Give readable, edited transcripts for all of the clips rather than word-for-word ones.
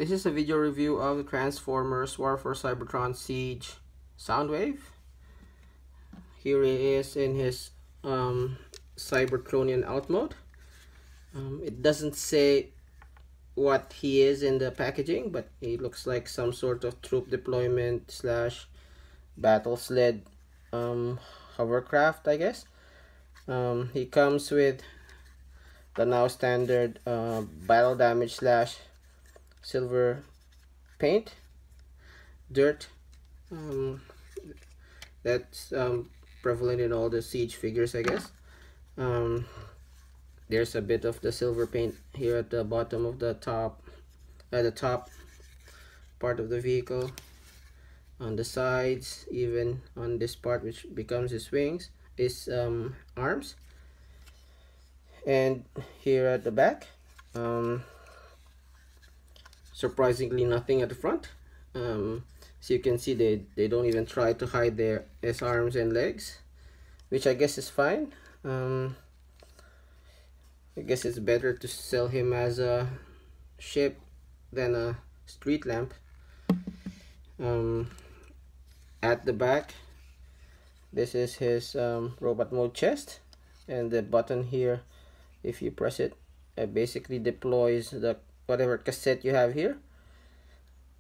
This is a video review of the Transformers War for Cybertron Siege Soundwave. Here he is in his Cybertronian out mode. It doesn't say what he is in the packaging, but he looks like some sort of troop deployment slash battle sled hovercraft, I guess. He comes with the now standard battle damage slash silver paint, dirt. That's prevalent in all the siege figures, I guess. There's a bit of the silver paint here at the bottom of the top, at the top part of the vehicle, on the sides, even on this part which becomes his wings, his arms, and here at the back. Surprisingly, nothing at the front. So you can see they don't even try to hide his arms and legs, which I guess is fine. I guess it's better to sell him as a ship than a street lamp. At the back, this is his robot mode chest, and the button here, if you press it, it basically deploys the whatever cassette you have here.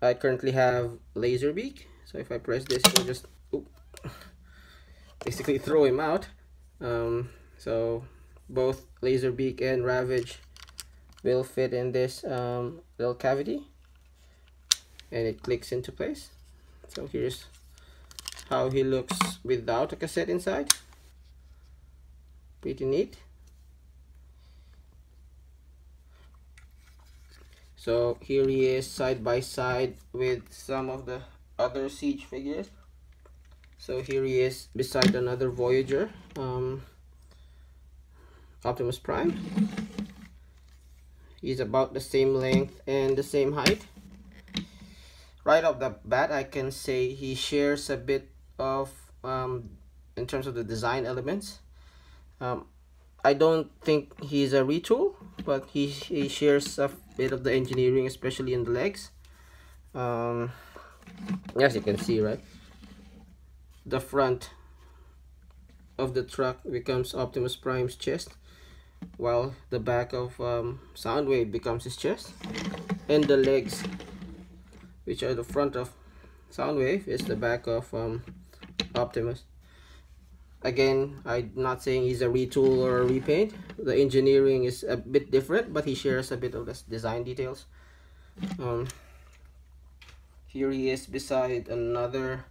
I currently have Laserbeak, so if I press this, it'll just basically throw him out. So both Laserbeak and Ravage will fit in this little cavity, and it clicks into place. So here's how he looks without a cassette inside. Pretty neat. So here he is side by side with some of the other siege figures. So here he is beside another Voyager, Optimus Prime. He's about the same length and the same height. Right off the bat, I can say he shares a bit of, in terms of the design elements. I don't think he's a retool, but he shares a bit of the engineering, especially in the legs. As you can see, right, the front of the truck becomes Optimus Prime's chest, while the back of Soundwave becomes his chest, and the legs, which are the front of Soundwave, is the back of Optimus. Again, I'm not saying he's a retool or a repaint. The engineering is a bit different, but he shares a bit of the design details. Here he is beside another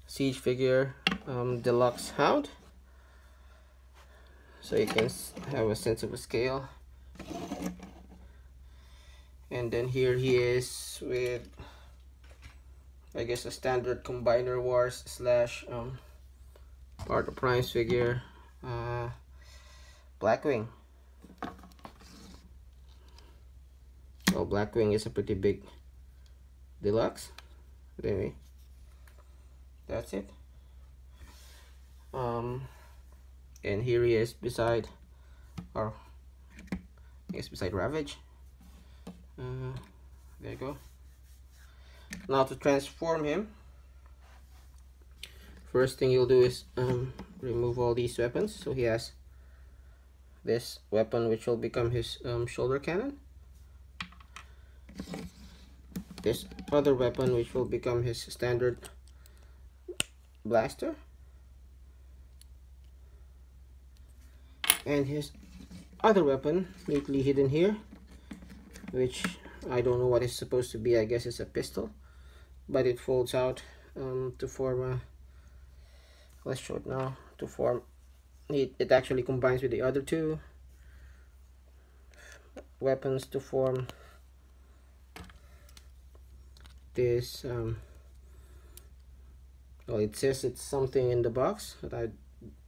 siege figure, Deluxe Hound. So you can have a sense of a scale. And then here he is with, I guess, a standard Combiner Wars slash part of Prime's figure, Blackwing. Well, Blackwing is a pretty big deluxe. But anyway, that's it. And here he is beside, or I guess beside Ravage. There you go. Now to transform him, first thing you'll do is remove all these weapons. So he has this weapon which will become his shoulder cannon, this other weapon which will become his standard blaster, and his other weapon neatly hidden here, which I don't know what it's supposed to be. I guess it's a pistol, but it folds out to form a, let's show it now, to form it actually combines with the other two weapons to form this well, it says it's something in the box, but I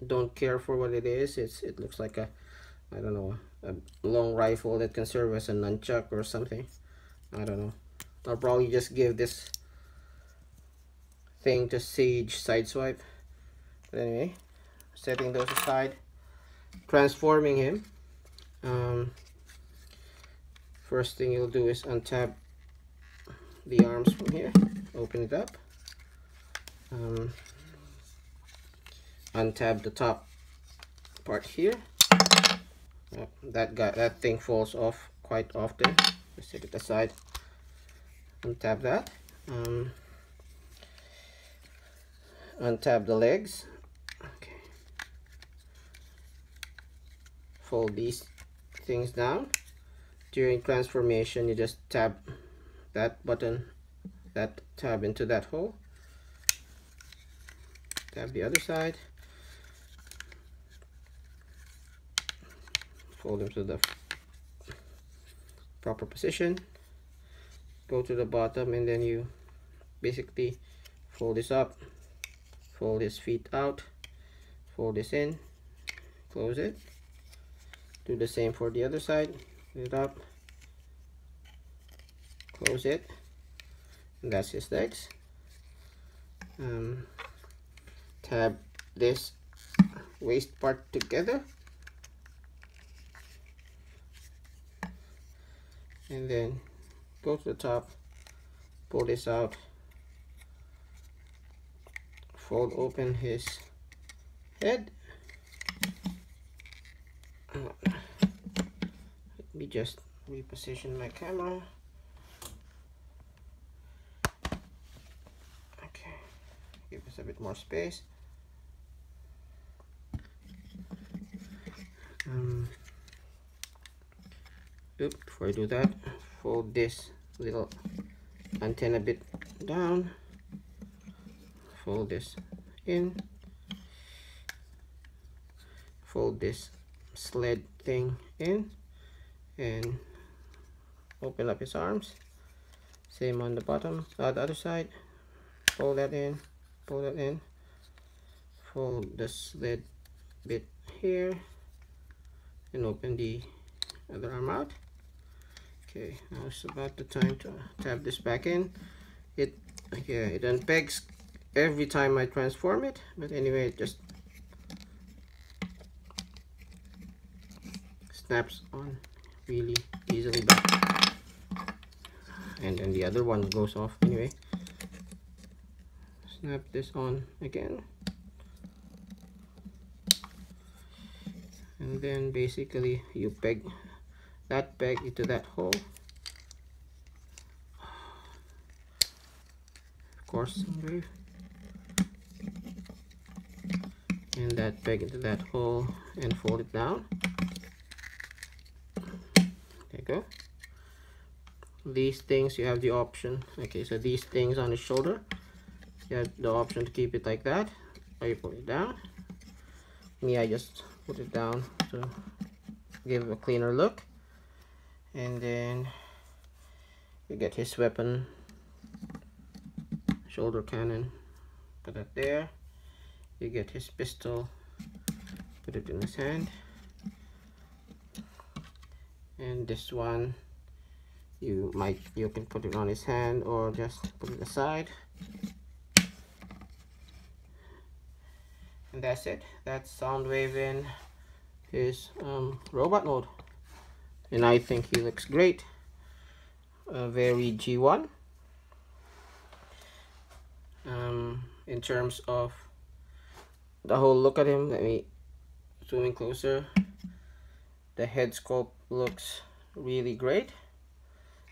don't care for what it is. It looks like a, I don't know, a long rifle that can serve as a nunchuck or something. I don't know. I'll probably just give this thing to Siege Sideswipe. But anyway, setting those aside, transforming him, first thing you'll do is untap the arms from here, open it up, untab the top part here. That thing falls off quite often. Just set it aside. Untap that. Untap the legs. Okay. Fold these things down. During transformation, you just tab that button, that tab into that hole. Tab the other side. Fold them to the proper position. Go to the bottom, and then you basically fold this up, fold his feet out, fold this in, close it. Do the same for the other side. Put it up, close it, and that's his legs. Tab this waist part together, and then go to the top, pull this out, fold open his head. Let me just reposition my camera. Okay, give us a bit more space. Before I do that, fold this little antenna bit down, fold this in, fold this sled thing in, and open up his arms. Same on the bottom, the other side. Fold that in, pull that in, fold the sled bit here, and open the other arm out. Okay, now it's about the time to tab this back in. It unpegs every time I transform it, but anyway, it just snaps on really easily back. And then the other one goes off anyway. Snap this on again. And then basically you peg that peg into that hole. Of course, Soundwave. And that peg into that hole and fold it down. There you go. These things you have the option. Okay, so these things on the shoulder, you have the option to keep it like that, or you put it down. Me, I just put it down to give a cleaner look. And then you get his weapon, shoulder cannon, put that there. You get his pistol, put it in his hand. And this one, you can put it on his hand or just put it aside. And that's it. That's Soundwave in his robot mode. And I think he looks great. Very G1. In terms of the whole look at him, let me zoom in closer. The head sculpt looks really great.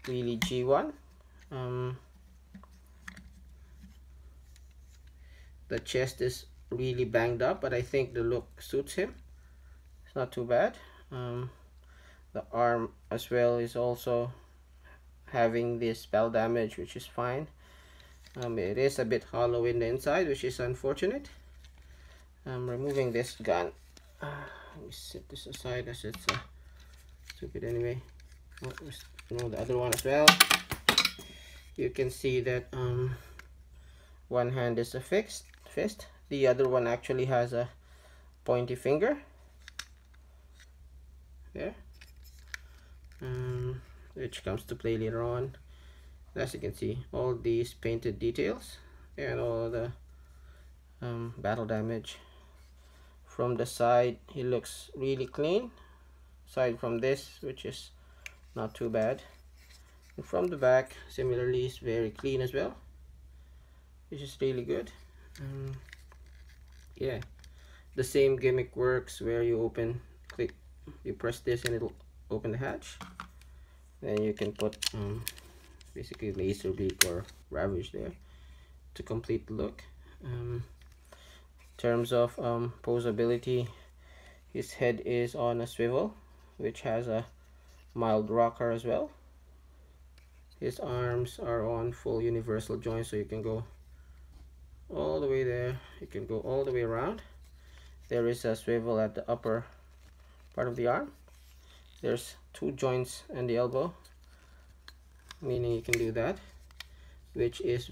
Really G1. The chest is really banged up, but I think the look suits him. It's not too bad. The arm as well is also having this spell damage, which is fine. It is a bit hollow in the inside, which is unfortunate. I'm removing this gun. Let me set this aside as it's stupid anyway. The other one as well. You can see that one hand is a fist. The other one actually has a pointy finger. There. Which comes to play later on. As you can see, all these painted details and all the battle damage. From the side, he looks really clean, aside from this, which is not too bad. And from the back, similarly, is very clean as well, which is really good. Yeah, the same gimmick works where you you press this and it'll open the hatch. Then you can put basically laser beak or ravage there to complete the look. In terms of poseability, his head is on a swivel, which has a mild rocker as well. His arms are on full universal joints, so you can go all the way there, you can go all the way around. There is a swivel at the upper part of the arm. There's 2 joints in the elbow, meaning you can do that, which is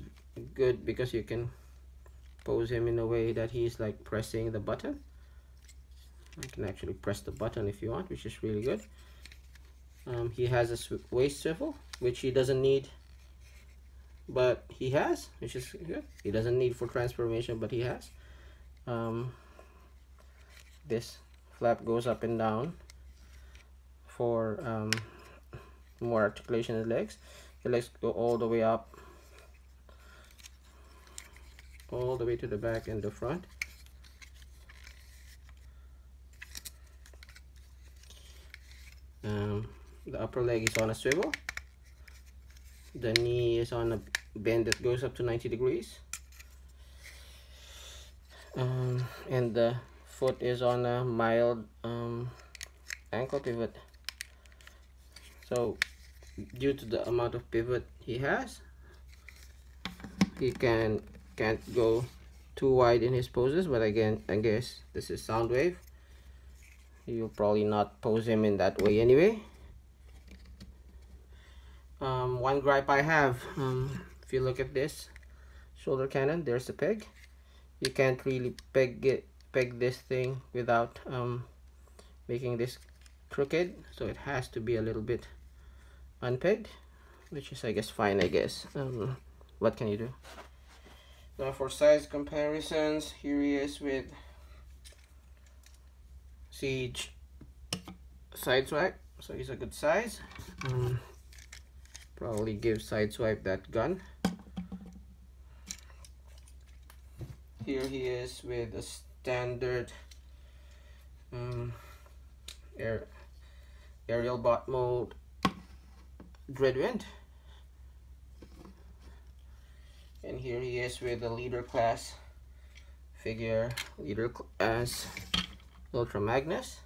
good because you can pose him in a way that he's like pressing the button. You can actually press the button if you want, which is really good. He has a waist swivel, which he doesn't need, but he has, which is good. He doesn't need for transformation, but he has. This flap goes up and down for more articulation in the legs. The legs go all the way up, all the way to the back and the front. The upper leg is on a swivel. The knee is on a bend that goes up to 90 degrees. And the foot is on a mild ankle pivot. So due to the amount of pivot he has, he can't go too wide in his poses. But again, I guess this is Soundwave. You'll probably not pose him in that way anyway. One gripe I have, if you look at this shoulder cannon, there's a peg. You can't really peg this thing without making this crooked, so it has to be a little bit unpegged, which is, I guess, fine. I guess what can you do? Now for size comparisons, here he is with Siege Sideswipe, so he's a good size. Probably give Sideswipe that gun. Here he is with a standard aerial bot mode Dreadwind, and here he is with a leader class figure, leader class Ultra Magnus.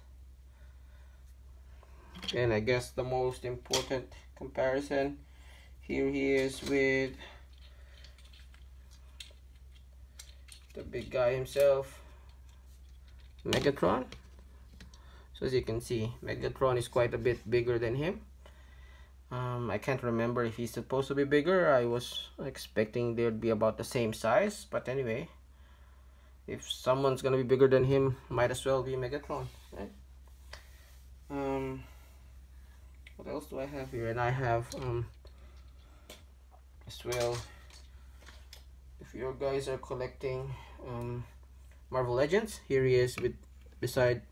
And I guess the most important comparison, here he is with the big guy himself, Megatron. So as you can see, Megatron is quite a bit bigger than him. I can't remember if he's supposed to be bigger. I was expecting they'd be about the same size, but anyway, if someone's gonna be bigger than him, might as well be Megatron, right? What else do I have here? And I have as well, if you guys are collecting Marvel Legends, here he is beside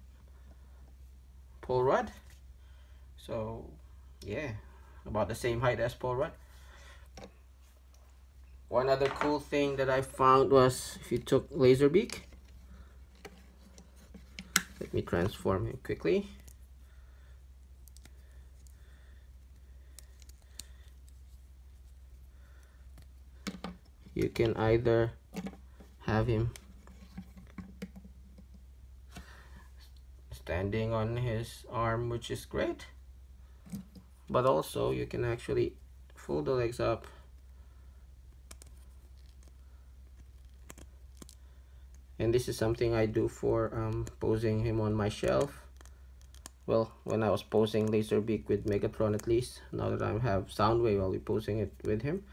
Paul Rudd. So yeah, about the same height as Paul Rudd. One other cool thing that I found was if you took Laserbeak, let me transform him quickly. You can either have him standing on his arm, which is great, but also you can actually fold the legs up and this is something I do for posing him on my shelf. Well, when I was posing Laserbeak with Megatron, at least. Now that I have Soundwave, I'll be posing it with him.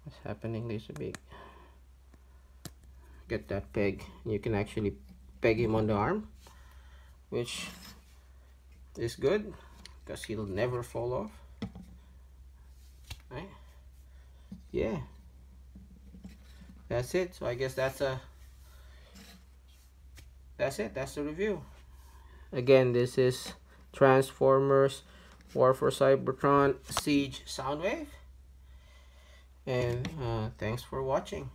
What's happening, Laserbeak? Get that peg. You can actually peg him on the arm, which is good because he'll never fall off. Right? Yeah. That's it. So I guess that's it. That's the review. Again, this is Transformers War for Cybertron Siege Soundwave. And thanks for watching.